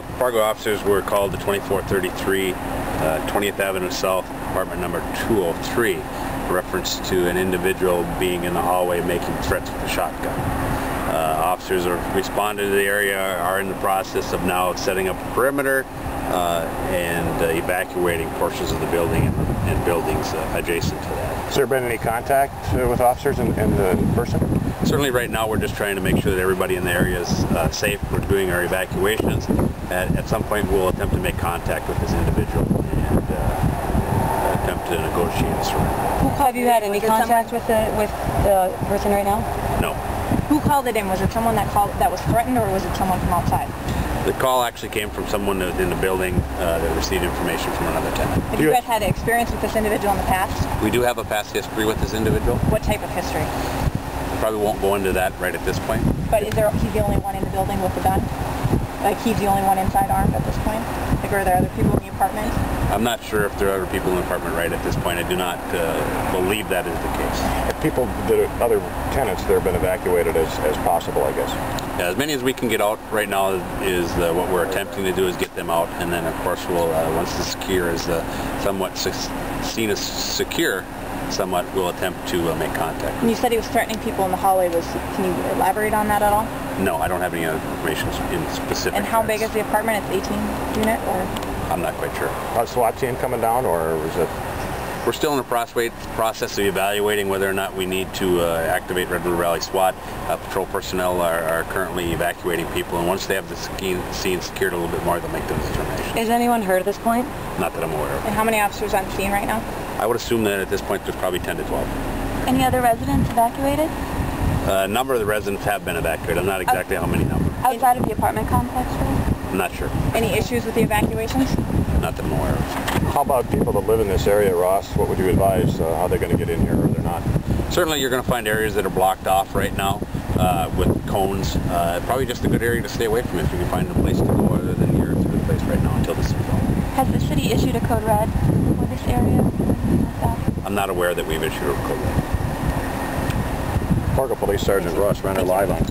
Fargo officers were called to 2433 20th Avenue South, apartment number 203, in reference to an individual being in the hallway making threats with a shotgun. Officers have responded to the area, are in the process of now setting up a perimeter and evacuating portions of the building and buildings adjacent to that. Has there been any contact with officers in person? Certainly right now we're just trying to make sure that everybody in the area is safe. We're doing our evacuations. At some point we'll attempt to make contact with this individual and attempt to negotiate a surrender. Have you had any contact with the person right now? No. Who called it in? Was it someone that was threatened, or was it someone from outside? The call actually came from someone in the building that received information from another tenant. Have you guys had experience with this individual in the past? We do have a past history with this individual. What type of history? Probably won't go into that right at this point. But he's the only one in the building with the gun? Like he's the only one inside armed at this point? Like are there other people in the apartment? I'm not sure if there are other people in the apartment right at this point. I do not believe that is the case. People, other tenants that have been evacuated as possible, I guess. Yeah, as many as we can get out right now is what we're attempting to do is get them out, and then of course we'll once the secure is somewhat seen as secure, somewhat we'll attempt to make contact. And you said he was threatening people in the hallway. Can you elaborate on that at all? No, I don't have any other information in specific. And how big is the apartment? It's 18 unit, or? I'm not quite sure. A SWAT team coming down, or was it? We're still in the process of evaluating whether or not we need to activate Red River Valley SWAT. Patrol personnel are currently evacuating people, and once they have the scene secured a little bit more, they'll make those determinations. Is anyone hurt at this point? Not that I'm aware of. And how many officers on scene right now? I would assume that at this point there's probably 10 to 12. Any other residents evacuated? A number of the residents have been evacuated. I'm not exactly how many number. Outside of the apartment complex, really? I'm not sure. Any issues with the evacuations? Not that I'm aware of. How about people that live in this area, Ross? What would you advise? How they're going to get in here, or they're not? Certainly you're going to find areas that are blocked off right now with cones. Probably just a good area to stay away from if you can find a place to go other than here. It's a good place right now until this is resolved. Has the city issued a code red for this area? I'm not aware that we've issued a code red. Fargo Police Sergeant Ross Renner live on.